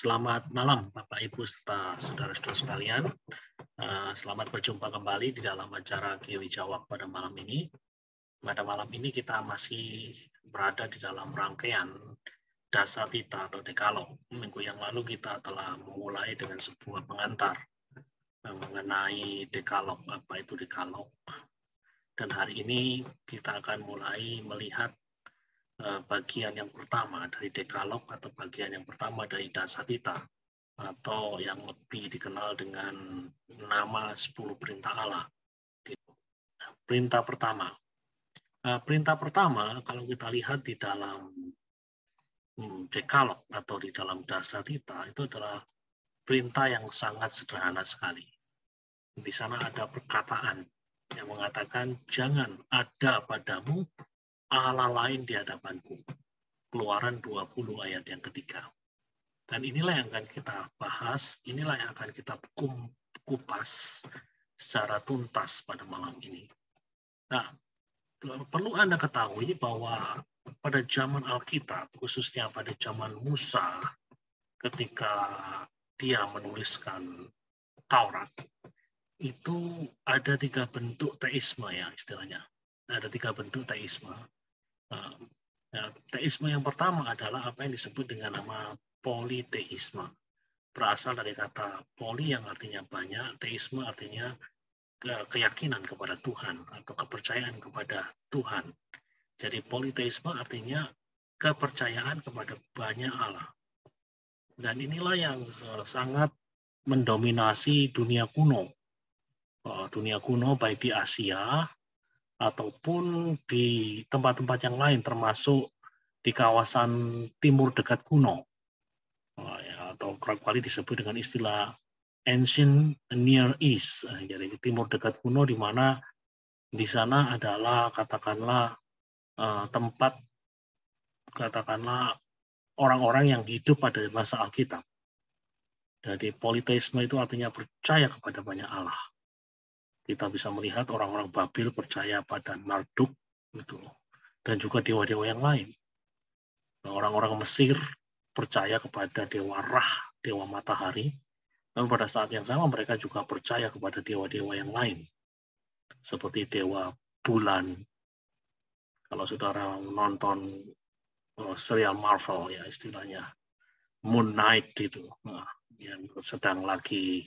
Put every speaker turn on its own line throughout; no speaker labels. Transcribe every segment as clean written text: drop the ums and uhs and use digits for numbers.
Selamat malam Bapak Ibu serta saudara-saudara sekalian. Selamat berjumpa kembali di dalam acara Kiwi Jawab pada malam ini. Pada malam ini kita masih berada di dalam rangkaian Dasatita atau Dekalog. Minggu yang lalu kita telah memulai dengan sebuah pengantar mengenai Dekalog, apa itu Dekalog. Dan hari ini kita akan mulai melihat bagian yang pertama dari Dekalog atau bagian yang pertama dari Dasatita atau yang lebih dikenal dengan nama 10 perintah Allah. Perintah pertama. Perintah pertama kalau kita lihat di dalam Dekalog atau di dalam Dasatita itu adalah perintah yang sangat sederhana sekali. Di sana ada perkataan yang mengatakan jangan ada padamu Allah lain di hadapanku. Keluaran 20 ayat yang ketiga. Dan inilah yang akan kita bahas, inilah yang akan kita kupas secara tuntas pada malam ini. Nah, perlu Anda ketahui bahwa pada zaman Alkitab, khususnya pada zaman Musa, ketika dia menuliskan Taurat, itu ada 3 bentuk teisme ya istilahnya. Ada 3 bentuk teisme. Teisme yang pertama adalah apa yang disebut dengan nama politeisme. Berasal dari kata poli yang artinya banyak, teisme artinya keyakinan kepada Tuhan atau kepercayaan kepada Tuhan. Jadi politeisme artinya kepercayaan kepada banyak Allah. Dan inilah yang sangat mendominasi dunia kuno. Dunia kuno baik di Asia ataupun di tempat-tempat yang lain termasuk di kawasan timur dekat kuno. Atau kerap kali disebut dengan istilah Ancient Near East, jadi timur dekat kuno, di mana di sana adalah katakanlah tempat orang-orang yang hidup pada masa Alkitab. Jadi politeisme itu artinya percaya kepada banyak Allah. Kita bisa melihat orang-orang Babil percaya pada Marduk gitu, dan juga dewa-dewa yang lain. Orang-orang Mesir percaya kepada dewa Ra, dewa matahari, dan pada saat yang sama mereka juga percaya kepada dewa-dewa yang lain, seperti dewa bulan. Kalau saudara nonton serial Marvel ya istilahnya, Moon Knight gitu, yang sedang lagi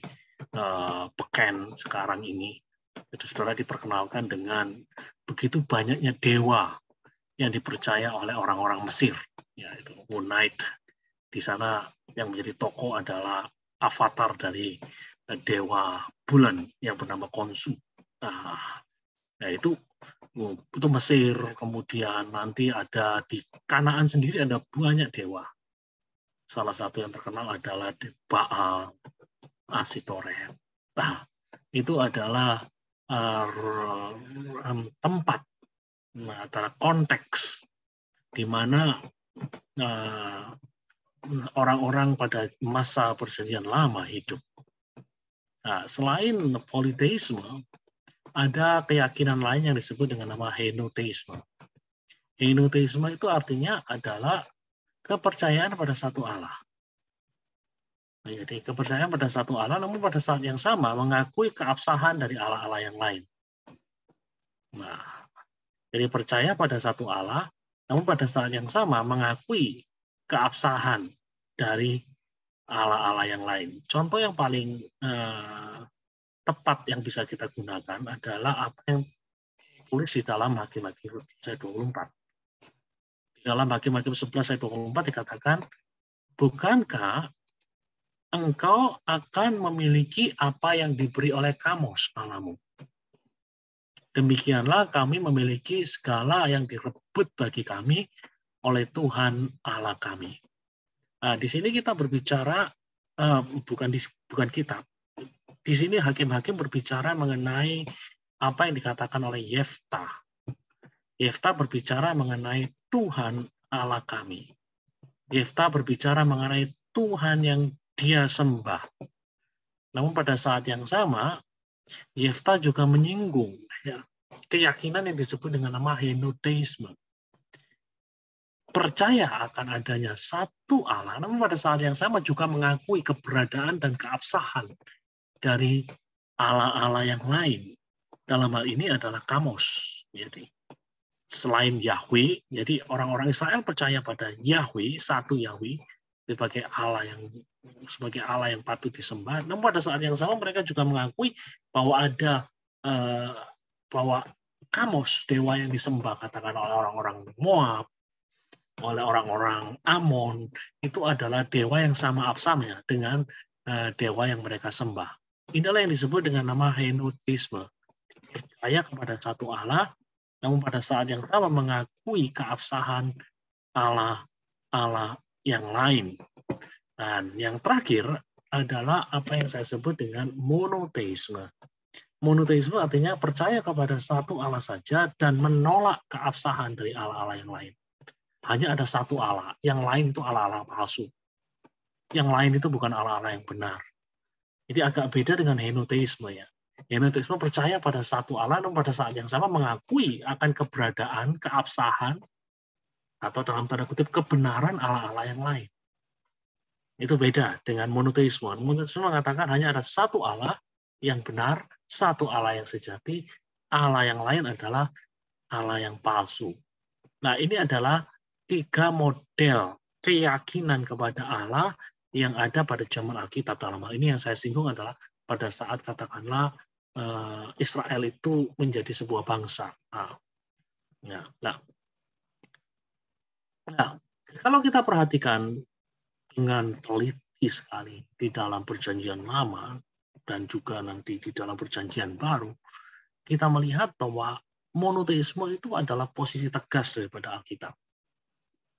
beken sekarang ini, itu saudara diperkenalkan dengan begitu banyaknya dewa yang dipercaya oleh orang-orang Mesir, ya itu Moon Knight. Di sana yang menjadi tokoh adalah avatar dari dewa bulan yang bernama Khonsu. Itu Mesir. Kemudian nanti ada di Kanaan sendiri ada banyak dewa. Salah satu yang terkenal adalah Baal, Asitoret. Itu adalah tempat, adalah konteks di mana orang-orang pada masa Perjanjian Lama hidup. Selain politeisme, ada keyakinan lain yang disebut dengan nama henoteisme. Henoteisme itu artinya adalah kepercayaan pada satu Allah. Jadi kepercayaan pada satu Allah, namun pada saat yang sama mengakui keabsahan dari Allah-Allah yang lain. Jadi percaya pada satu Allah, namun pada saat yang sama mengakui keabsahan dari Allah-Allah yang lain. Contoh yang paling tepat yang bisa kita gunakan adalah apa yang ditulis di dalam Hakim-Hakim 11 ayat 24. Di dalam Hakim-Hakim 11 ayat 24 dikatakan, bukankah engkau akan memiliki apa yang diberi oleh Kamos Allahmu? Demikianlah kami memiliki segala yang direbut bagi kami oleh Tuhan Allah kami. Di sini kita berbicara, bukan kita. Di sini hakim-hakim berbicara mengenai apa yang dikatakan oleh Yeftah. Yeftah berbicara mengenai Tuhan Allah kami. Yeftah berbicara mengenai Tuhan yang dia sembah. Namun pada saat yang sama, Yeftah juga menyinggung keyakinan yang disebut dengan nama henoteisme. percaya akan adanya satu Allah, namun pada saat yang sama juga mengakui keberadaan dan keabsahan dari Allah-Allah yang lain. Dalam hal ini adalah Kamos. Jadi, selain Yahweh, jadi orang-orang Israel percaya pada Yahweh, satu Yahweh, sebagai Allah yang patut disembah. Namun pada saat yang sama mereka juga mengakui bahwa ada bahwa Kamos, dewa yang disembah, katakan oleh orang-orang Moab, oleh orang-orang Amon, itu adalah dewa yang sama absamnya dengan dewa yang mereka sembah. Inilah yang disebut dengan nama henotheisme. Percaya kepada satu Allah, namun pada saat yang sama mengakui keabsahan Allah yang lain. Dan yang terakhir adalah apa yang saya sebut dengan monoteisme. Monoteisme artinya percaya kepada satu Allah saja dan menolak keabsahan dari Allah-Allah yang lain. Hanya ada satu Allah, yang lain itu Allah-Allah palsu. Yang lain itu bukan Allah-Allah yang benar. Jadi agak beda dengan henotheisme ya. Henotheisme percaya pada satu Allah, namun pada saat yang sama mengakui akan keberadaan, keabsahan, atau dalam tanda kutip kebenaran Allah-Allah yang lain. Itu beda dengan monoteisme. Monoteisme mengatakan hanya ada satu Allah yang benar, satu Allah yang sejati, Allah yang lain adalah Allah yang palsu. Nah, ini adalah 3 model keyakinan kepada Allah yang ada pada zaman Alkitab. Dalam hal ini yang saya singgung adalah pada saat katakanlah Israel itu menjadi sebuah bangsa. Nah, kalau kita perhatikan dengan teliti sekali di dalam Perjanjian Lama dan juga nanti di dalam Perjanjian Baru, kita melihat bahwa monoteisme itu adalah posisi tegas daripada Alkitab.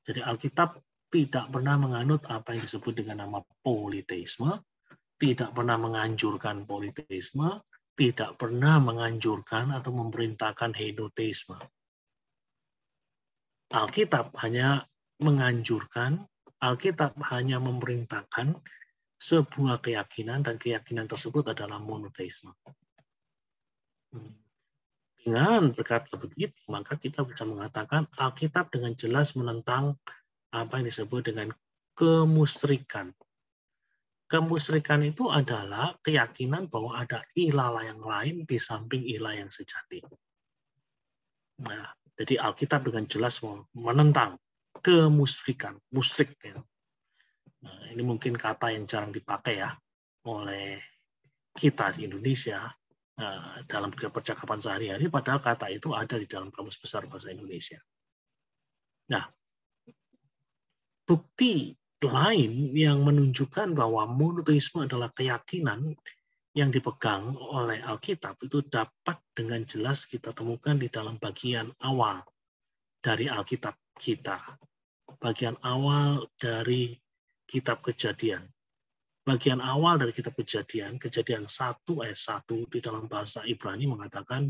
Jadi Alkitab tidak pernah menganut apa yang disebut dengan nama politeisme, tidak pernah menganjurkan politeisme, tidak pernah menganjurkan atau memerintahkan henotheisme. Alkitab hanya menganjurkan, Alkitab hanya memerintahkan sebuah keyakinan, dan keyakinan tersebut adalah monoteisme. Dengan berkata begitu, maka kita bisa mengatakan Alkitab dengan jelas menentang apa yang disebut dengan kemusyrikan. Kemusyrikan itu adalah keyakinan bahwa ada ilah yang lain di samping ilah yang sejati. Nah, jadi Alkitab dengan jelas menentang kemusyrikan, musyrik. Ya. Nah, ini mungkin kata yang jarang dipakai ya oleh kita di Indonesia dalam percakapan sehari-hari, padahal kata itu ada di dalam Kamus Besar Bahasa Indonesia. Nah, bukti lain yang menunjukkan bahwa monoteisme adalah keyakinan yang dipegang oleh Alkitab itu dapat dengan jelas kita temukan di dalam bagian awal dari Alkitab kita. Bagian awal dari kitab Kejadian. Bagian awal dari kitab Kejadian 1 ayat 1 di dalam bahasa Ibrani mengatakan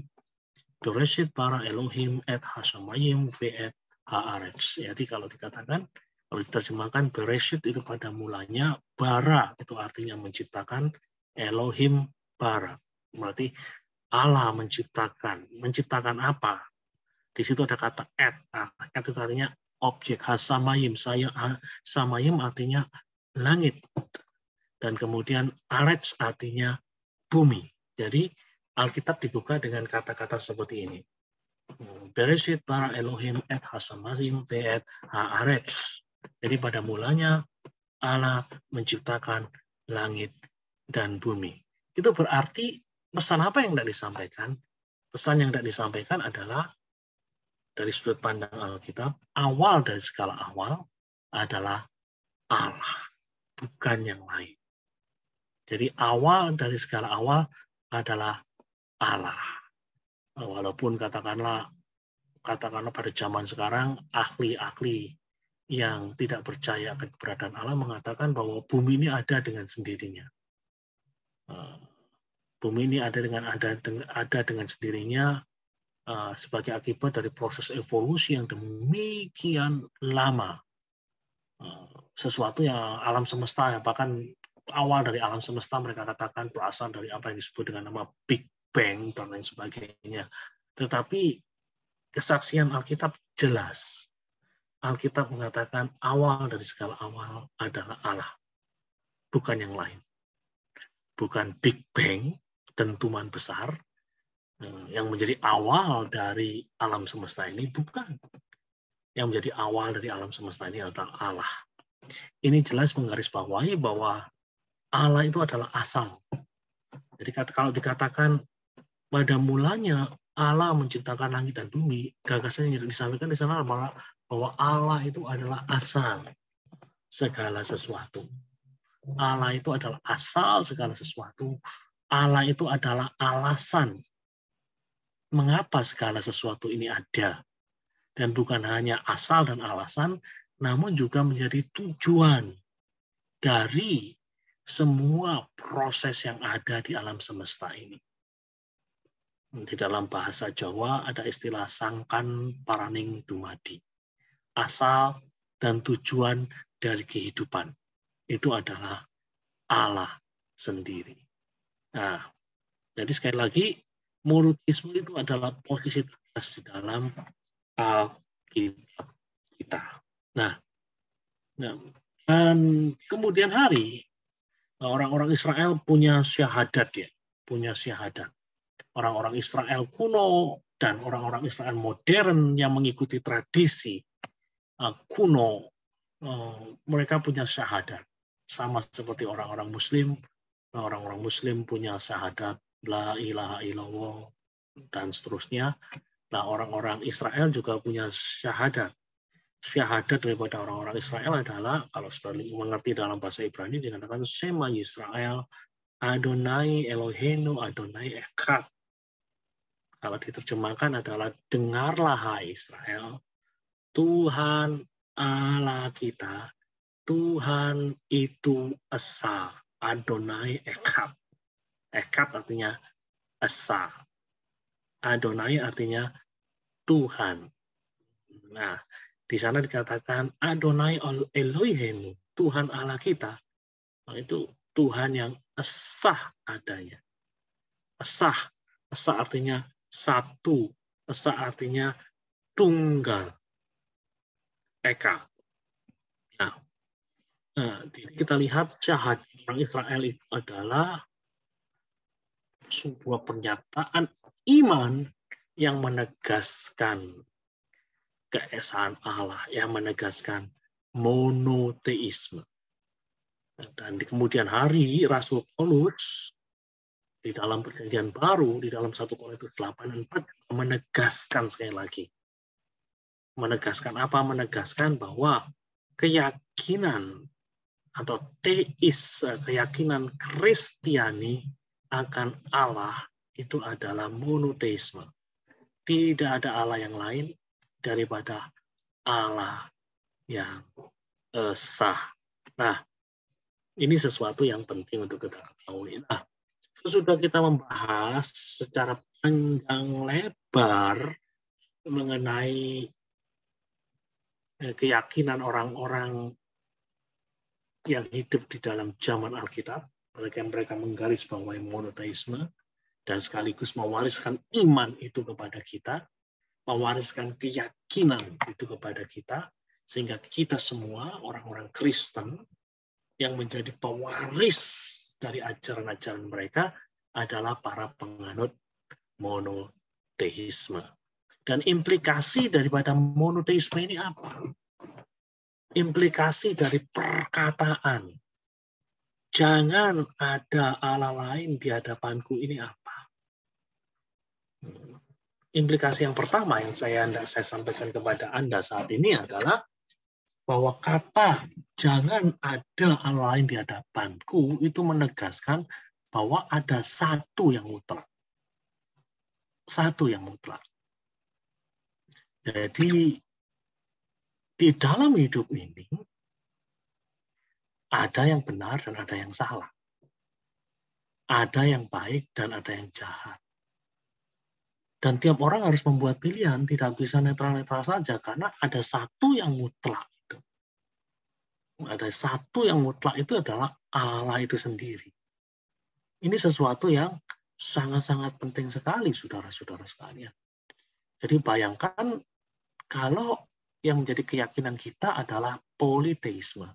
Bereshit bara Elohim et hashamayim ve'et haaretz. Jadi kalau dikatakan, kalau diterjemahkan Bereshit itu pada mulanya, bara itu artinya menciptakan, Elohim bara. Berarti Allah menciptakan. Menciptakan apa? Di situ ada kata et. Et itu artinya objek. Hasamayim. Samayim artinya langit. Dan kemudian aretz artinya bumi. Jadi Alkitab dibuka dengan kata-kata seperti ini. Bereshit bara Elohim et hasamayim ve'et haaretz. Jadi pada mulanya Allah menciptakan langit dan bumi. Itu berarti pesan apa yang tidak disampaikan? Pesan yang tidak disampaikan adalah dari sudut pandang Alkitab, awal dari segala awal adalah Allah, bukan yang lain. Jadi awal dari segala awal adalah Allah. Walaupun katakanlah pada zaman sekarang ahli-ahli yang tidak percaya akan keberadaan Allah mengatakan bahwa bumi ini ada dengan sendirinya. Bumi ini ada dengan sendirinya sebagai akibat dari proses evolusi yang demikian lama. Sesuatu yang alam semesta, bahkan awal dari alam semesta mereka katakan berasal dari apa yang disebut dengan nama Big Bang dan lain sebagainya. Tetapi kesaksian Alkitab jelas Alkitab mengatakan awal dari segala awal adalah Allah, bukan yang lain. Bukan Big Bang, dentuman besar, yang menjadi awal dari alam semesta ini, bukan. Yang menjadi awal dari alam semesta ini adalah Allah. Ini jelas menggarisbawahi bahwa Allah itu adalah asal. Jadi kalau dikatakan pada mulanya Allah menciptakan langit dan bumi, gagasan yang disampaikan di sana adalah bahwa Allah itu adalah asal segala sesuatu. Allah itu adalah asal segala sesuatu. Allah itu adalah alasan mengapa segala sesuatu ini ada. Dan bukan hanya asal dan alasan, namun juga menjadi tujuan dari semua proses yang ada di alam semesta ini. Di dalam bahasa Jawa ada istilah sangkan paraning dumadi. Asal dan tujuan dari kehidupan. Itu adalah Allah sendiri. Nah, jadi sekali lagi, monoteisme itu adalah posisi tegas di dalam Alkitab kita. Nah, dan kemudian hari, orang-orang Israel punya syahadat ya, punya syahadat. Orang-orang Israel kuno dan orang-orang Israel modern yang mengikuti tradisi kuno, mereka punya syahadat. Sama seperti orang-orang Muslim punya syahadat la ilaha illallah dan seterusnya. Nah, orang-orang Israel juga punya syahadat. Syahadat daripada orang-orang Israel adalah, kalau sudah mengerti dalam bahasa Ibrani, dikatakan Shema Yisrael, Adonai Eloheinu, Adonai Echad. Kalau diterjemahkan adalah dengarlah hai Israel, Tuhan Allah kita, Tuhan itu esa, Adonai Echad. Echad artinya esa. Adonai artinya Tuhan. Nah, di sana dikatakan Adonai Eloheinu, Tuhan Allah kita. Nah, itu Tuhan yang esa adanya. Esa artinya satu. Esa artinya tunggal. Eka. Nah, kita lihat syahadat orang Israel itu adalah sebuah pernyataan iman yang menegaskan keesaan Allah, yang menegaskan monoteisme. Dan di kemudian hari, Rasul Paulus di dalam Perjanjian Baru, di dalam 1 Korintus 8:4 menegaskan sekali lagi. Menegaskan apa? Menegaskan bahwa keyakinan atau teis, keyakinan Kristiani akan Allah itu adalah monoteisme. Tidak ada Allah yang lain daripada Allah yang esa. Nah, ini sesuatu yang penting untuk kita ketahui. Nah, sudah kita membahas secara panjang lebar mengenai keyakinan orang-orang yang hidup di dalam zaman Alkitab, mereka menggarisbawahi monoteisme dan sekaligus mewariskan iman itu kepada kita, mewariskan keyakinan itu kepada kita, sehingga kita semua orang-orang Kristen yang menjadi pewaris dari ajaran-ajaran mereka adalah para penganut monoteisme. Dan implikasi daripada monoteisme ini apa? Implikasi dari perkataan jangan ada Allah lain di hadapanku ini apa? Implikasi yang pertama yang saya sampaikan kepada Anda saat ini adalah bahwa kata jangan ada Allah lain di hadapanku itu menegaskan bahwa ada satu yang mutlak. Satu yang mutlak. Jadi di dalam hidup ini ada yang benar dan ada yang salah. Ada yang baik dan ada yang jahat. Dan tiap orang harus membuat pilihan, tidak bisa netral-netral saja karena ada satu yang mutlak. Ada satu yang mutlak itu adalah Allah itu sendiri. Ini sesuatu yang sangat-sangat penting sekali, saudara-saudara sekalian. Jadi bayangkan kalau yang menjadi keyakinan kita adalah politeisme.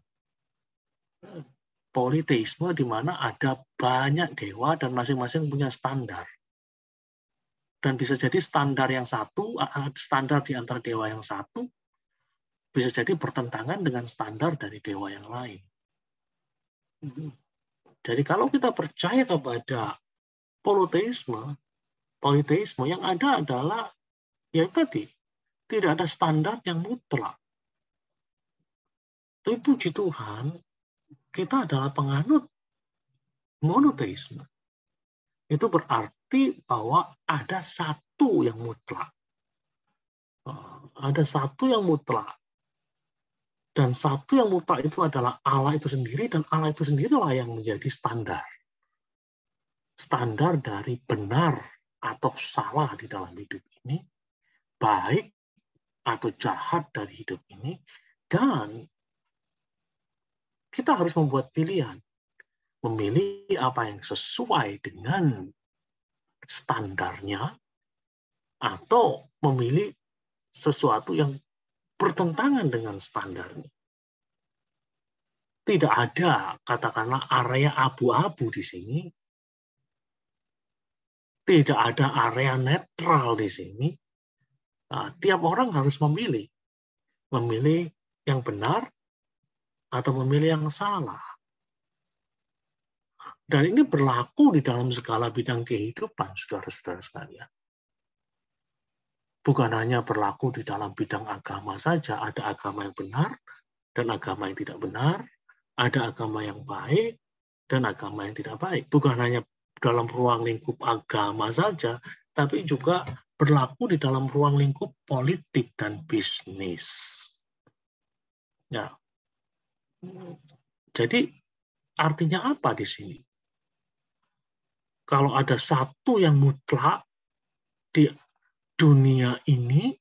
Politeisme di mana ada banyak dewa dan masing-masing punya standar. Dan bisa jadi standar yang satu, standar di antara dewa yang satu, bisa jadi bertentangan dengan standar dari dewa yang lain. Jadi kalau kita percaya kepada politeisme yang ada adalah ya tadi, tidak ada standar yang mutlak. Tapi puji Tuhan, kita adalah penganut monoteisme. Itu berarti bahwa ada satu yang mutlak. Ada satu yang mutlak. Dan satu yang mutlak itu adalah Allah itu sendiri, dan Allah itu sendirilah yang menjadi standar. Standar dari benar atau salah di dalam hidup ini, baik atau jahat dari hidup ini, dan kita harus membuat pilihan. Memilih apa yang sesuai dengan standarnya, atau memilih sesuatu yang bertentangan dengan standarnya. Tidak ada, katakanlah, area abu-abu di sini. Tidak ada area netral di sini. Nah, tiap orang harus memilih. Memilih yang benar atau memilih yang salah. Dan ini berlaku di dalam segala bidang kehidupan, saudara-saudara sekalian. Bukan hanya berlaku di dalam bidang agama saja, ada agama yang benar dan agama yang tidak benar, ada agama yang baik dan agama yang tidak baik. Bukan hanya dalam ruang lingkup agama saja, tapi juga berlaku di dalam ruang lingkup politik dan bisnis. Ya. Jadi artinya apa di sini? Kalau ada satu yang mutlak di dunia ini,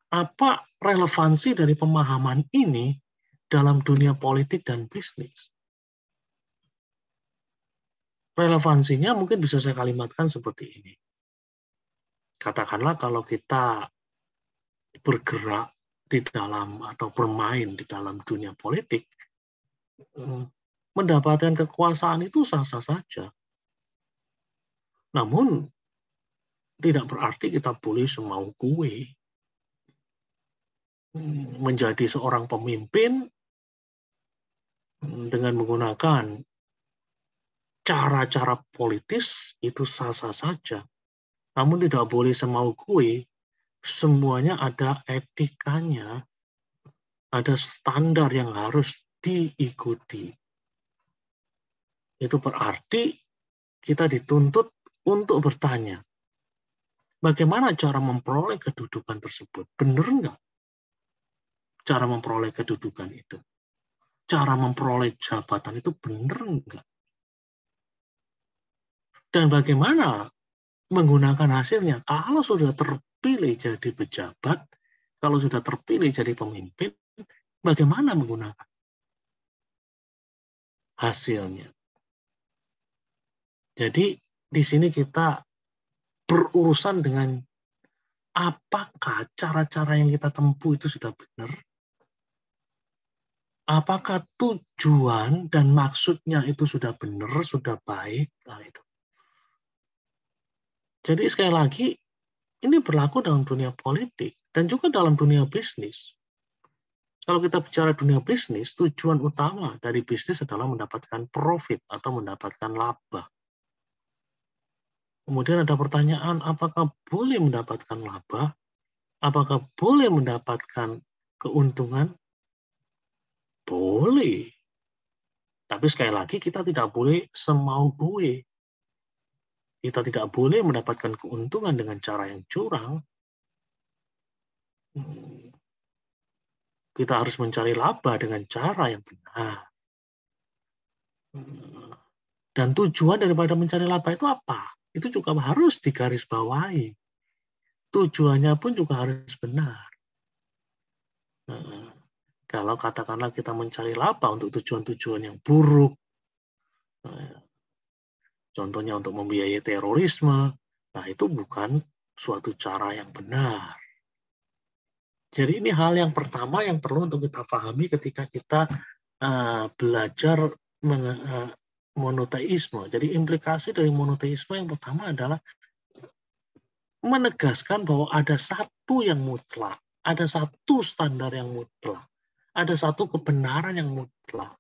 apa relevansi dari pemahaman ini dalam dunia politik dan bisnis? Relevansinya mungkin bisa saya kalimatkan seperti ini. Katakanlah kalau kita bergerak di dalam atau bermain di dalam dunia politik, mendapatkan kekuasaan itu sah-sah saja. Namun, tidak berarti kita boleh semau gue. Menjadi seorang pemimpin dengan menggunakan cara-cara politis itu sah-sah saja. Namun tidak boleh semau gue, semuanya ada etikanya, ada standar yang harus diikuti. Itu berarti kita dituntut untuk bertanya, bagaimana cara memperoleh kedudukan tersebut? Benar nggak cara memperoleh kedudukan itu? Cara memperoleh jabatan itu benar nggak? Dan bagaimana menggunakan hasilnya? Kalau sudah terpilih jadi pejabat, kalau sudah terpilih jadi pemimpin, bagaimana menggunakan hasilnya? Jadi di sini kita berurusan dengan apakah cara-cara yang kita tempuh itu sudah benar? Apakah tujuan dan maksudnya itu sudah benar, sudah baik? Nah, itu. Jadi sekali lagi, ini berlaku dalam dunia politik dan juga dalam dunia bisnis. Kalau kita bicara dunia bisnis, tujuan utama dari bisnis adalah mendapatkan profit atau mendapatkan laba. Kemudian ada pertanyaan, apakah boleh mendapatkan laba? Apakah boleh mendapatkan keuntungan? Boleh. Tapi sekali lagi kita tidak boleh semau gue. Kita tidak boleh mendapatkan keuntungan dengan cara yang curang. Kita harus mencari laba dengan cara yang benar. Dan tujuan daripada mencari laba itu apa? Itu juga harus digarisbawahi. Tujuannya pun juga harus benar. Kalau katakanlah kita mencari laba untuk tujuan-tujuan yang buruk, contohnya untuk membiayai terorisme, nah itu bukan suatu cara yang benar. Jadi ini hal yang pertama yang perlu untuk kita pahami ketika kita belajar monoteisme. Jadi implikasi dari monoteisme yang pertama adalah menegaskan bahwa ada satu yang mutlak, ada satu standar yang mutlak, ada satu kebenaran yang mutlak.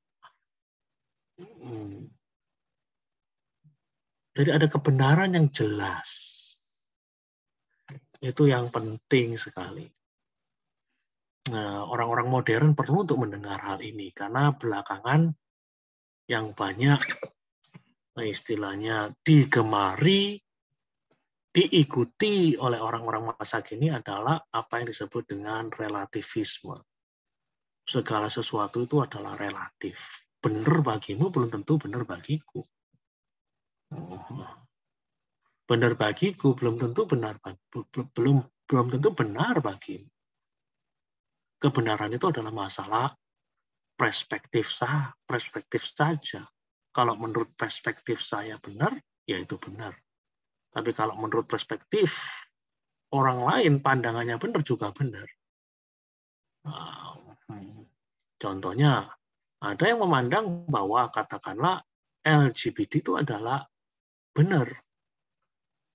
Jadi ada kebenaran yang jelas. Itu yang penting sekali. Nah, orang-orang modern perlu untuk mendengar hal ini karena belakangan yang banyak istilahnya digemari, diikuti oleh orang-orang masa kini adalah apa yang disebut dengan relativisme. Segala sesuatu itu adalah relatif. Benar bagimu belum tentu benar bagiku. Benar bagiku belum tentu benar belum tentu benar bagimu. Kebenaran itu adalah masalah perspektif saja. Kalau menurut perspektif saya benar, ya itu benar. Tapi kalau menurut perspektif orang lain, pandangannya benar juga benar. Contohnya, ada yang memandang bahwa katakanlah LGBT itu adalah benar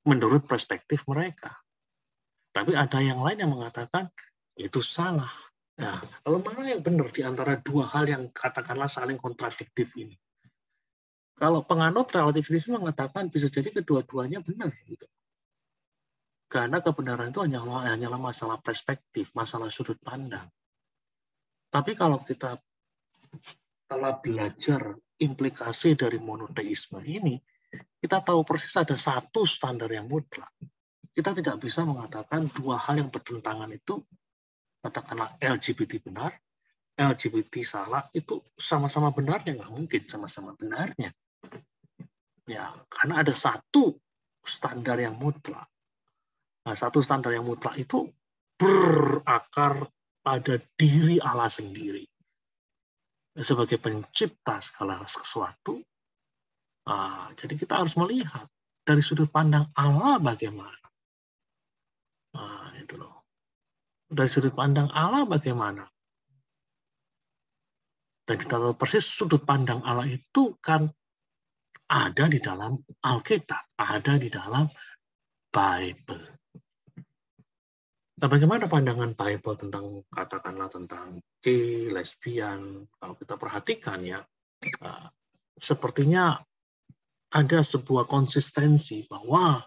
menurut perspektif mereka. Tapi ada yang lain yang mengatakan itu salah. Nah, kalau mana yang benar di antara dua hal yang katakanlah saling kontradiktif ini? Kalau penganut relativisme mengatakan bisa jadi kedua-duanya benar. Gitu. Karena kebenaran itu hanyalah masalah perspektif, masalah sudut pandang. Tapi kalau kita telah belajar implikasi dari monoteisme ini, kita tahu persis ada satu standar yang mutlak. Kita tidak bisa mengatakan dua hal yang bertentangan itu, katakanlah LGBT benar, LGBT salah, itu sama-sama benarnya, nggak mungkin sama-sama benarnya. Ya, karena ada satu standar yang mutlak. Nah, satu standar yang mutlak itu berakar pada diri Allah sendiri. Sebagai pencipta segala sesuatu, jadi kita harus melihat dari sudut pandang Allah bagaimana. Itu loh. Dari sudut pandang Allah bagaimana. Dan kita tahu persis sudut pandang Allah itu kan ada di dalam Alkitab, ada di dalam Bible. Nah, bagaimana pandangan Bible tentang, katakanlah tentang gay, lesbian, kalau kita perhatikan ya, sepertinya ada sebuah konsistensi bahwa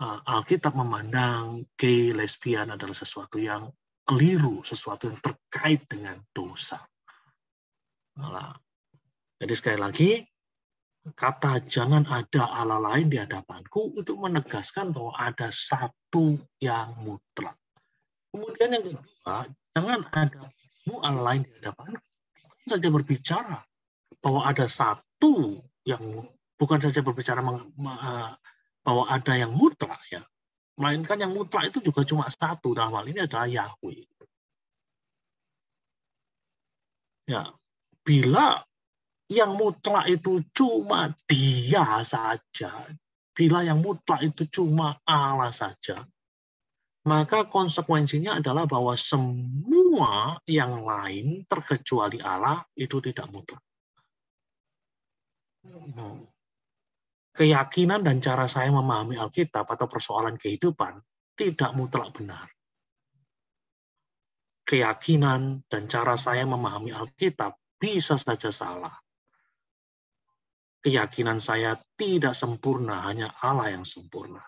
Alkitab memandang gay, lesbian adalah sesuatu yang keliru, sesuatu yang terkait dengan dosa. Nah, jadi sekali lagi, kata jangan ada Allah lain di hadapanku itu menegaskan bahwa ada satu yang mutlak. Kemudian yang kedua, jangan ada Allah lain di hadapanku. Bukan saja berbicara bahwa ada satu yang, bukan saja berbicara bahwa ada yang mutlak ya, melainkan yang mutlak itu juga cuma satu, dalam hal ini adalah Yahweh. Ya, bila yang mutlak itu cuma Dia saja, bila yang mutlak itu cuma Allah saja, maka konsekuensinya adalah bahwa semua yang lain terkecuali Allah itu tidak mutlak. Keyakinan dan cara saya memahami Alkitab atau persoalan kehidupan tidak mutlak benar. Keyakinan dan cara saya memahami Alkitab bisa saja salah. Keyakinan saya tidak sempurna, hanya Allah yang sempurna.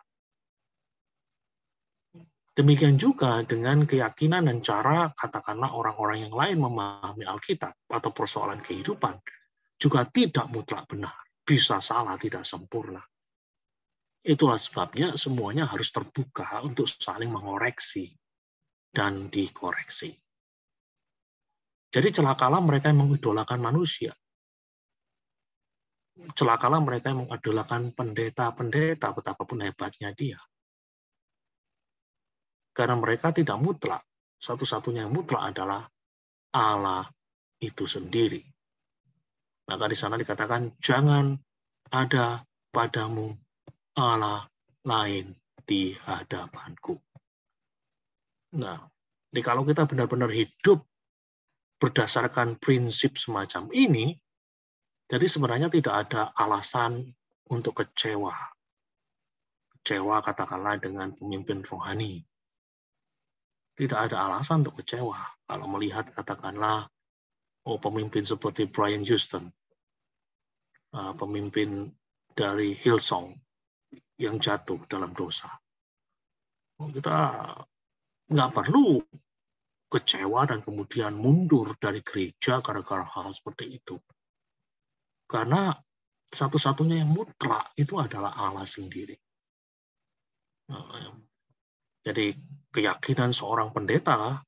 Demikian juga dengan keyakinan dan cara, katakanlah orang-orang yang lain memahami Alkitab atau persoalan kehidupan, juga tidak mutlak benar. Bisa salah, tidak sempurna. Itulah sebabnya semuanya harus terbuka untuk saling mengoreksi dan dikoreksi. Jadi celakalah mereka yang mengidolakan manusia. Celakalah mereka yang mengidolakan pendeta-pendeta, betapapun hebatnya dia. Karena mereka tidak mutlak. Satu-satunya yang mutlak adalah Allah itu sendiri. Maka di sana dikatakan, jangan ada padamu Allah lain di hadapanku. Nah, Jadi kalau kita benar-benar hidup berdasarkan prinsip semacam ini, jadi sebenarnya tidak ada alasan untuk kecewa. Kecewa katakanlah dengan pemimpin rohani. Tidak ada alasan untuk kecewa kalau melihat katakanlah pemimpin seperti Brian Houston, pemimpin dari Hillsong yang jatuh dalam dosa. Kita nggak perlu kecewa dan kemudian mundur dari gereja gara-gara hal seperti itu. Karena satu-satunya yang mutlak itu adalah Allah sendiri. Jadi keyakinan seorang pendeta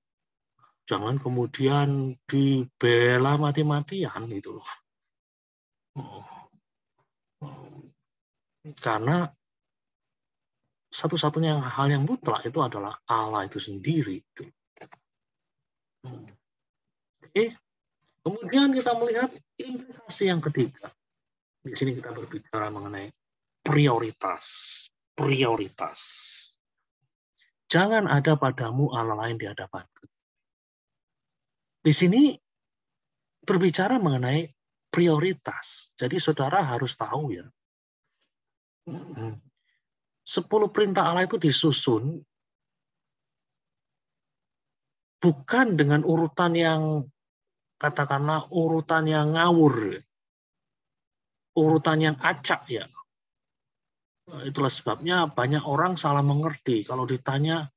jangan kemudian dibela mati-matian gitu loh. Karena satu-satunya hal yang mutlak itu adalah Allah itu sendiri. Oke. Kemudian kita melihat implikasi yang ketiga. Di sini kita berbicara mengenai prioritas. Prioritas. Jangan ada padamu Allah lain di hadapanku. Di sini berbicara mengenai prioritas. Jadi saudara harus tahu ya. 10 perintah Allah itu disusun bukan dengan urutan yang katakanlah urutan yang ngawur. Urutan yang acak ya. Itulah sebabnya banyak orang salah mengerti kalau ditanya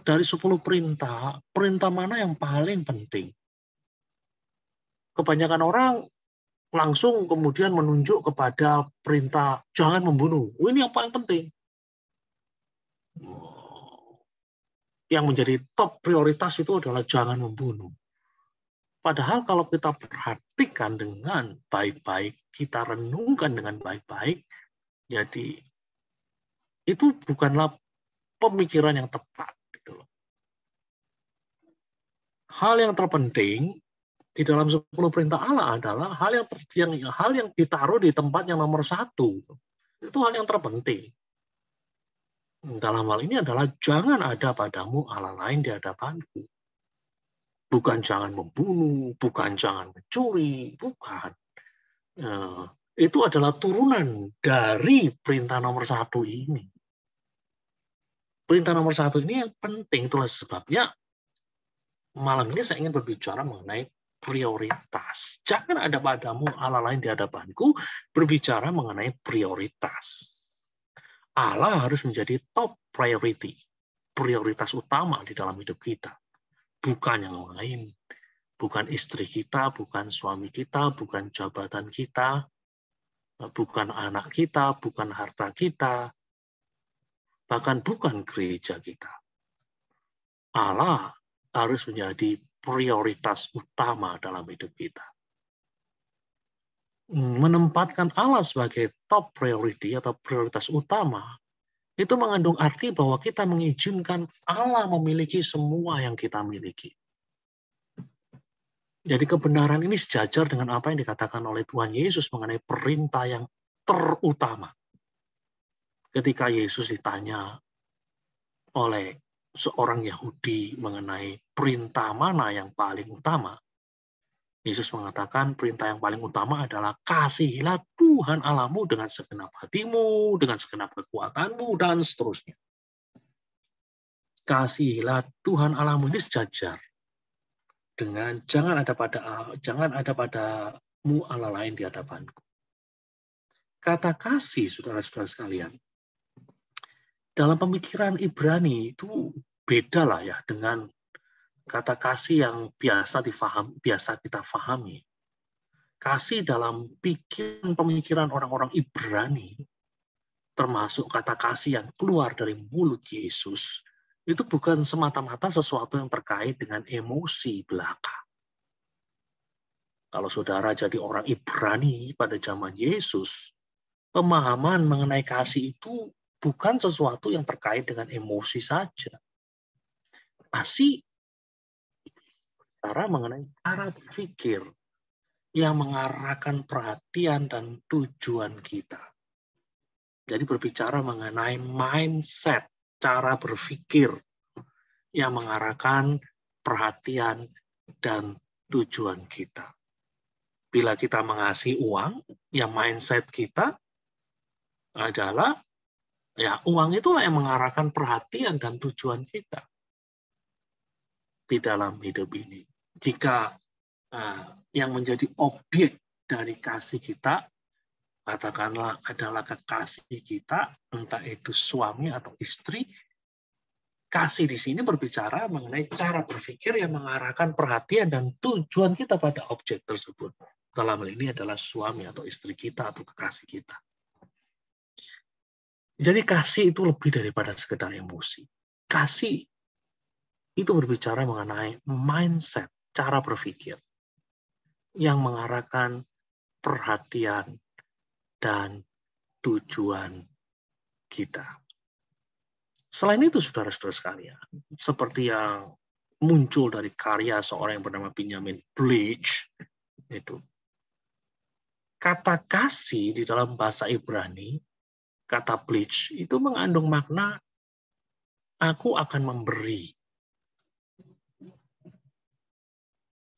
dari 10 perintah, perintah mana yang paling penting? Kebanyakan orang langsung kemudian menunjuk kepada perintah jangan membunuh. Ini yang paling penting. Yang menjadi top prioritas itu adalah jangan membunuh. Padahal kalau kita perhatikan dengan baik-baik, kita renungkan dengan baik-baik, jadi itu bukanlah pemikiran yang tepat. Gitu loh. Hal yang terpenting di dalam 10 perintah Allah adalah hal yang ditaruh di tempat yang nomor 1. Itu hal yang terpenting. Dalam hal ini adalah jangan ada padamu Allah lain di hadapanku. Bukan jangan membunuh, bukan jangan mencuri, bukan. Itu adalah turunan dari perintah nomor 1 ini. Perintah nomor 1 ini yang penting, itulah sebabnya malam ini saya ingin berbicara mengenai prioritas. Jangan ada padamu Allah lain di hadapanku, berbicara mengenai prioritas. Allah harus menjadi top priority, prioritas utama di dalam hidup kita. Bukan yang lain, bukan istri kita, bukan suami kita, bukan jabatan kita, bukan anak kita, bukan harta kita, bahkan bukan gereja kita. Allah harus menjadi prioritas utama dalam hidup kita. Menempatkan Allah sebagai top priority atau prioritas utama, itu mengandung arti bahwa kita mengizinkan Allah memiliki semua yang kita miliki. Jadi kebenaran ini sejajar dengan apa yang dikatakan oleh Tuhan Yesus mengenai perintah yang terutama. Ketika Yesus ditanya oleh seorang Yahudi mengenai perintah mana yang paling utama, Yesus mengatakan perintah yang paling utama adalah kasihilah Tuhan Allahmu dengan segenap hatimu, dengan segenap kekuatanmu, dan seterusnya. Kasihilah Tuhan Allahmu ini sejajar dengan jangan ada padamu Allah lain di hadapanku. Kata kasih, saudara-saudara sekalian, dalam pemikiran Ibrani itu beda lah ya dengan kata kasih yang biasa kita pahami. Kasih dalam pemikiran orang-orang Ibrani, termasuk kata kasih yang keluar dari mulut Yesus, itu bukan semata-mata sesuatu yang terkait dengan emosi belaka. Kalau saudara jadi orang Ibrani pada zaman Yesus, pemahaman mengenai kasih itu bukan sesuatu yang terkait dengan emosi saja. Kasih cara mengenai cara berpikir yang mengarahkan perhatian dan tujuan kita. Jadi berbicara mengenai mindset, cara berpikir yang mengarahkan perhatian dan tujuan kita. Bila kita mengasihi uang, ya mindset kita adalah ya uang itulah yang mengarahkan perhatian dan tujuan kita di dalam hidup ini. Jika yang menjadi objek dari kasih kita, katakanlah adalah kekasih kita, entah itu suami atau istri, kasih di sini berbicara mengenai cara berpikir yang mengarahkan perhatian dan tujuan kita pada objek tersebut. Dalam hal ini adalah suami atau istri kita atau kekasih kita. Jadi kasih itu lebih daripada sekedar emosi. Kasih itu berbicara mengenai mindset, cara berpikir yang mengarahkan perhatian dan tujuan kita. Selain itu, saudara-saudara sekalian, seperti yang muncul dari karya seorang yang bernama Benjamin Bleach, itu kata kasih di dalam bahasa Ibrani, kata Bleach itu mengandung makna aku akan memberi.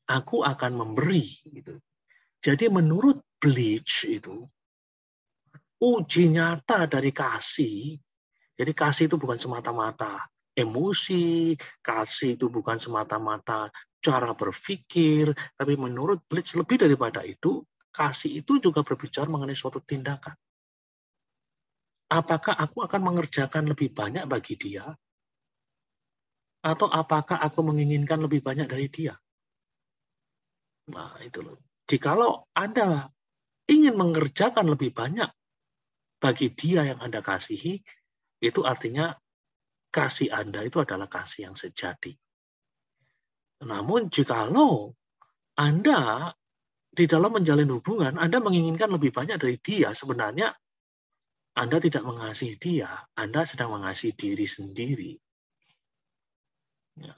Aku akan memberi. Gitu. Jadi menurut Bleach itu, uji nyata dari kasih, jadi kasih itu bukan semata-mata emosi, kasih itu bukan semata-mata cara berpikir, tapi menurut Bleach lebih daripada itu, kasih itu juga berbicara mengenai suatu tindakan. Apakah aku akan mengerjakan lebih banyak bagi dia, atau apakah aku menginginkan lebih banyak dari dia? Nah, itu loh. Jikalau Anda ingin mengerjakan lebih banyak bagi dia yang Anda kasihi, itu artinya kasih Anda itu adalah kasih yang sejati. Namun jikalau Anda di dalam menjalin hubungan, Anda menginginkan lebih banyak dari dia, sebenarnya Anda tidak mengasihi dia, Anda sedang mengasihi diri sendiri. Ya,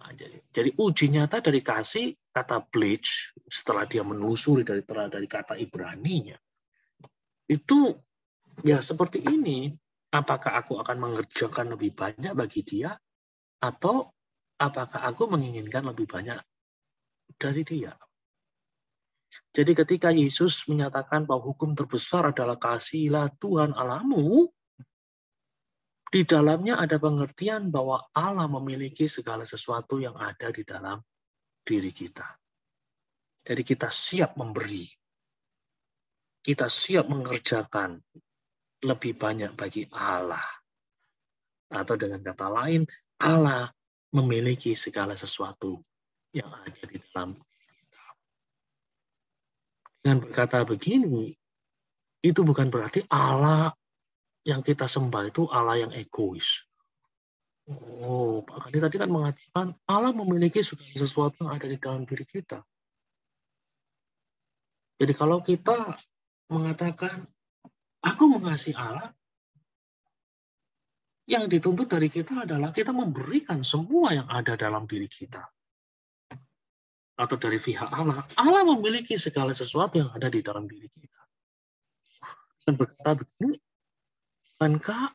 jadi uji nyata dari kasih, kata Bleach, setelah dia menelusuri dari kata Ibraninya, itu ya seperti ini. Apakah aku akan mengerjakan lebih banyak bagi dia, atau apakah aku menginginkan lebih banyak dari dia? Jadi ketika Yesus menyatakan bahwa hukum terbesar adalah kasihilah Tuhan Allahmu, di dalamnya ada pengertian bahwa Allah memiliki segala sesuatu yang ada di dalam diri kita. Jadi kita siap memberi. Kita siap mengerjakan lebih banyak bagi Allah. Atau dengan kata lain, Allah memiliki segala sesuatu yang ada di dalam kita. Dengan berkata begini, itu bukan berarti Allah yang kita sembah itu Allah yang egois. Oh, Pak Kadi tadi kan mengatakan Allah memiliki segala sesuatu yang ada di dalam diri kita. Jadi kalau kita mengatakan, aku mengasihi Allah, yang dituntut dari kita adalah kita memberikan semua yang ada dalam diri kita. Atau dari pihak Allah. Allah memiliki segala sesuatu yang ada di dalam diri kita. Dan berkata begini, bukankah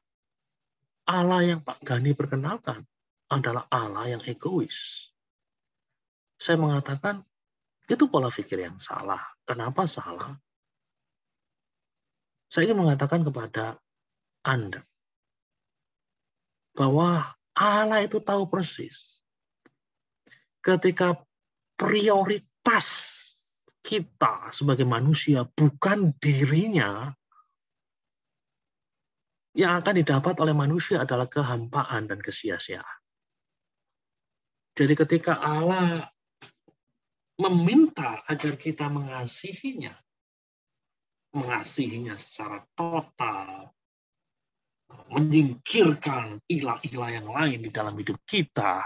Allah yang Pak Gani perkenalkan adalah Allah yang egois? Saya mengatakan, itu pola pikir yang salah. Kenapa salah? Saya ingin mengatakan kepada Anda bahwa Allah itu tahu persis ketika prioritas kita sebagai manusia bukan dirinya, yang akan didapat oleh manusia adalah kehampaan dan kesia-siaan. Jadi ketika Allah meminta agar kita mengasihinya secara total, menyingkirkan ilah-ilah yang lain di dalam hidup kita.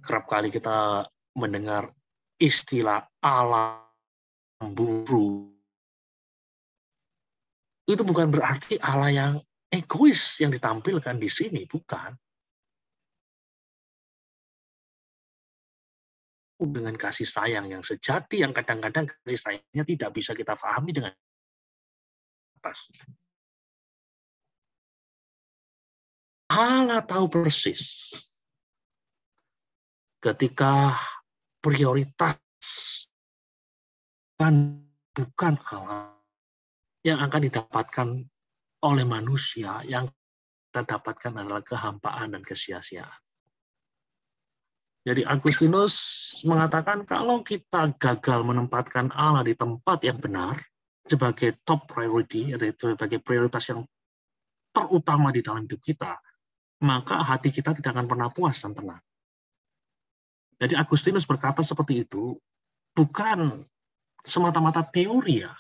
Kerap kali kita mendengar istilah Allah cemburu. Itu bukan berarti Allah yang egois yang ditampilkan di sini, bukan. Dengan kasih sayang yang sejati, yang kadang-kadang kasih sayangnya tidak bisa kita pahami dengan atas. Allah tahu persis ketika prioritas bukan Allah yang akan didapatkan oleh manusia, yang kita dapatkan adalah kehampaan dan kesia-siaan. Jadi Agustinus mengatakan kalau kita gagal menempatkan Allah di tempat yang benar sebagai top priority, sebagai prioritas yang terutama di dalam hidup kita, maka hati kita tidak akan pernah puas dan tenang. Jadi Agustinus berkata seperti itu bukan semata-mata teori ya.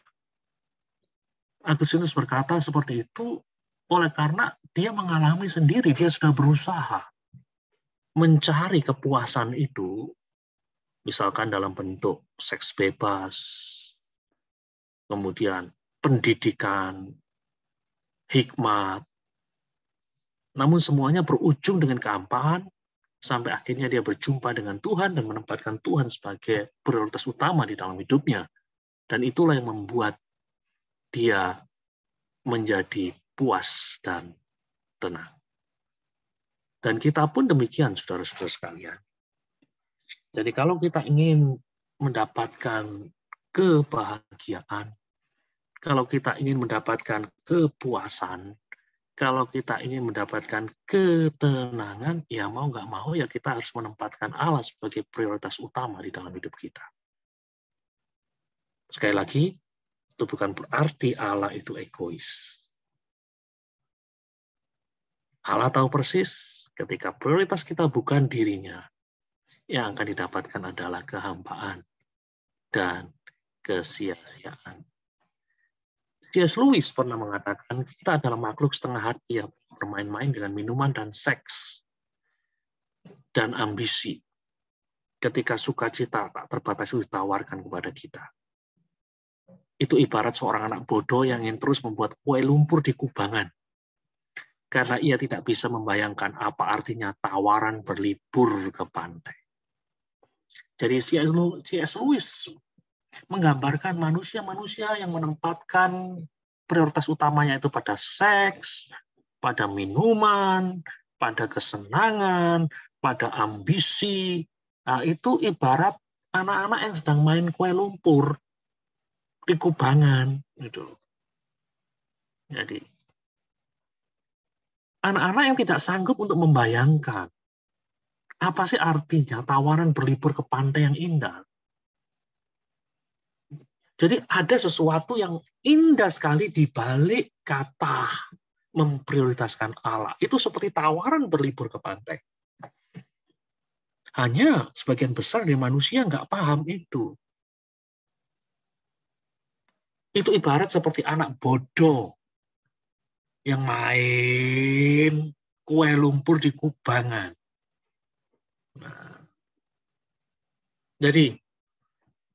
Agustinus berkata seperti itu oleh karena dia mengalami sendiri, dia sudah berusaha mencari kepuasan itu, misalkan dalam bentuk seks bebas, kemudian pendidikan, hikmat, namun semuanya berujung dengan kehampaan, sampai akhirnya dia berjumpa dengan Tuhan dan menempatkan Tuhan sebagai prioritas utama di dalam hidupnya. Dan itulah yang membuat dia menjadi puas dan tenang. Dan kita pun demikian, saudara-saudara sekalian. Jadi kalau kita ingin mendapatkan kebahagiaan, kalau kita ingin mendapatkan kepuasan, kalau kita ingin mendapatkan ketenangan, ya mau nggak mau ya kita harus menempatkan Allah sebagai prioritas utama di dalam hidup kita. Sekali lagi, itu bukan berarti Allah itu egois. Allah tahu persis ketika prioritas kita bukan dirinya, yang akan didapatkan adalah kehampaan dan kesia-siaan. C.S. Lewis pernah mengatakan, kita adalah makhluk setengah hati yang bermain-main dengan minuman dan seks dan ambisi. Ketika sukacita tak terbatas ditawarkan kepada kita. Itu ibarat seorang anak bodoh yang ingin terus membuat kue lumpur di kubangan. Karena ia tidak bisa membayangkan apa artinya tawaran berlibur ke pantai. Jadi C.S. Lewis menggambarkan manusia-manusia yang menempatkan prioritas utamanya itu pada seks, pada minuman, pada kesenangan, pada ambisi. Nah, itu ibarat anak-anak yang sedang main kue lumpur di kubangan. Gitu. Jadi, anak-anak yang tidak sanggup untuk membayangkan apa sih artinya tawaran berlibur ke pantai yang indah. Jadi ada sesuatu yang indah sekali di balik kata memprioritaskan Allah. Itu seperti tawaran berlibur ke pantai. Hanya sebagian besar dari manusia nggak paham itu. Itu ibarat seperti anak bodoh yang main kue lumpur di kubangan. Nah, jadi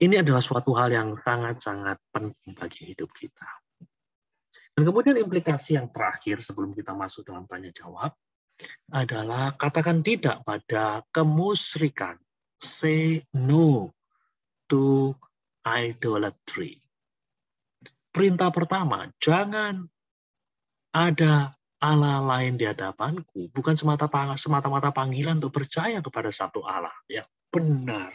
ini adalah suatu hal yang sangat-sangat penting bagi hidup kita. Dan kemudian implikasi yang terakhir sebelum kita masuk dalam tanya jawab adalah katakan tidak pada kemusyrikan. Say no to idolatry. Perintah pertama, jangan ada Allah lain di hadapanku. Bukan semata-mata panggilan untuk percaya kepada satu Allah. Ya, benar.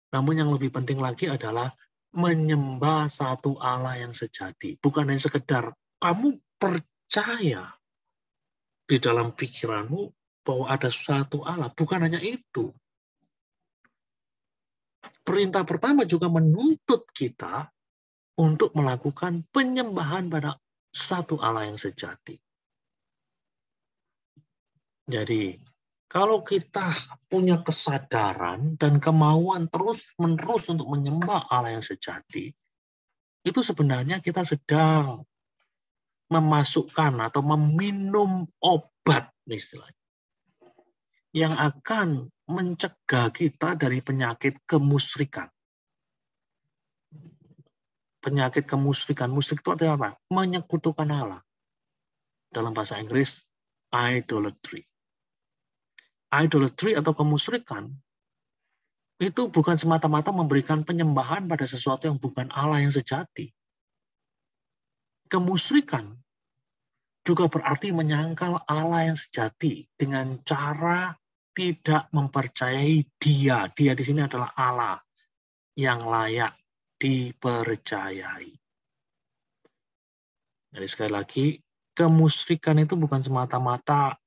Namun yang lebih penting lagi adalah menyembah satu Allah yang sejati. Bukan hanya sekedar kamu percaya di dalam pikiranmu bahwa ada satu Allah. Bukan hanya itu. Perintah pertama juga menuntut kita untuk melakukan penyembahan pada satu Allah yang sejati. Jadi, kalau kita punya kesadaran dan kemauan terus-menerus untuk menyembah Allah yang sejati, itu sebenarnya kita sedang memasukkan atau meminum obat, istilahnya, yang akan mencegah kita dari penyakit kemusyrikan. Penyakit kemusyrikan. Musyrik itu adalah apa? Menyekutukan Allah. Dalam bahasa Inggris, idolatry. Idolatry atau kemusyrikan itu bukan semata-mata memberikan penyembahan pada sesuatu yang bukan Allah yang sejati. Kemusyrikan juga berarti menyangkal Allah yang sejati dengan cara tidak mempercayai Dia. Dia di sini adalah Allah yang layak dipercayai. Jadi sekali lagi, kemusyrikan itu bukan semata-mata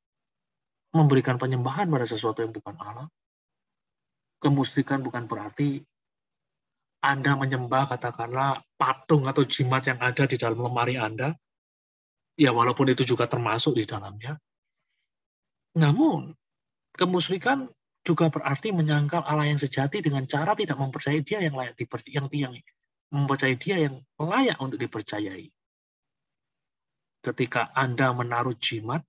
memberikan penyembahan pada sesuatu yang bukan Allah. Kemusyrikan bukan berarti Anda menyembah katakanlah patung atau jimat yang ada di dalam lemari Anda. Ya walaupun itu juga termasuk di dalamnya. Namun, kemusyrikan juga berarti menyangkal Allah yang sejati dengan cara tidak mempercayai Dia yang layak mempercayai Dia yang layak untuk dipercayai. Ketika Anda menaruh jimat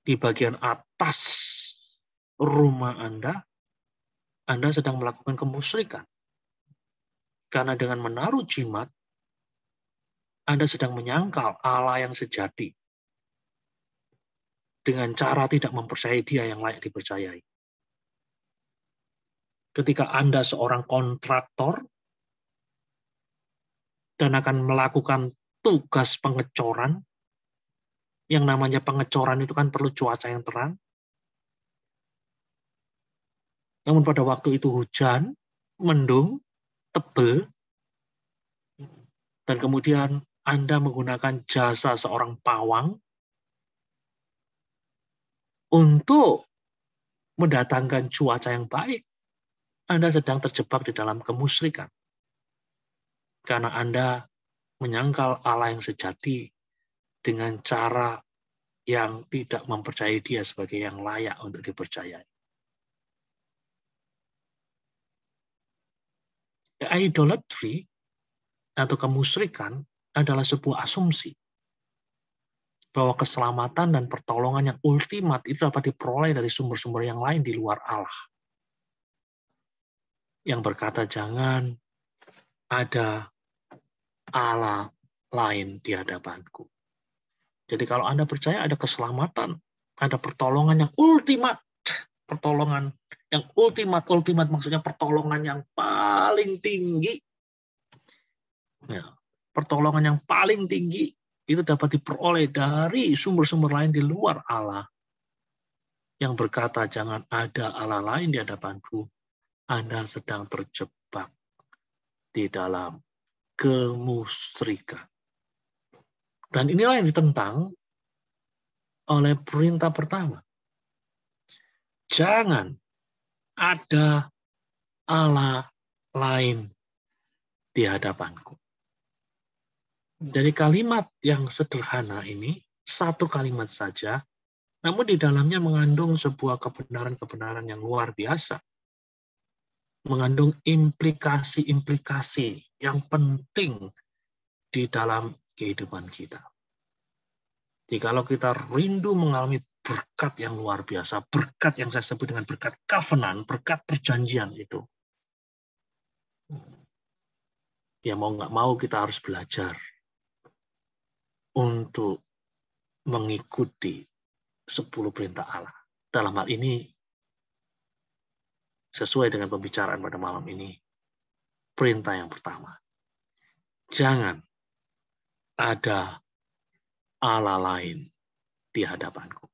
di bagian atas rumah Anda sedang melakukan kemusyrikan. Karena dengan menaruh jimat, Anda sedang menyangkal Allah yang sejati dengan cara tidak mempercayai Dia yang layak dipercayai. Ketika Anda seorang kontraktor dan akan melakukan tugas pengecoran, yang namanya pengecoran itu kan perlu cuaca yang terang. Namun pada waktu itu hujan, mendung, tebel, dan kemudian Anda menggunakan jasa seorang pawang untuk mendatangkan cuaca yang baik, Anda sedang terjebak di dalam kemusyrikan. Karena Anda menyangkal Allah yang sejati dengan cara yang tidak mempercayai Dia sebagai yang layak untuk dipercayai. Idolatry atau kemusyrikan adalah sebuah asumsi bahwa keselamatan dan pertolongan yang ultimat itu dapat diperoleh dari sumber-sumber yang lain di luar Allah. Yang berkata jangan ada Allah lain di hadapanku. Jadi kalau Anda percaya ada keselamatan, ada pertolongan yang ultimat, pertolongan yang ultimat maksudnya pertolongan yang paling tinggi. Ya, pertolongan yang paling tinggi itu dapat diperoleh dari sumber-sumber lain di luar Allah. Yang berkata jangan ada Allah lain di hadapanku, Anda sedang terjebak di dalam kemusyrikan. Dan inilah yang ditentang oleh perintah pertama. Jangan ada Allah lain di hadapanku. Dari kalimat yang sederhana ini, satu kalimat saja, namun di dalamnya mengandung sebuah kebenaran-kebenaran yang luar biasa. Mengandung implikasi-implikasi yang penting di dalam kehidupan kita. Jadi kalau kita rindu mengalami berkat yang luar biasa, berkat yang saya sebut dengan berkat covenant, berkat perjanjian itu, ya mau nggak mau kita harus belajar untuk mengikuti 10 perintah Allah. Dalam hal ini, sesuai dengan pembicaraan pada malam ini, perintah yang pertama, jangan ada Allah lain di hadapanku.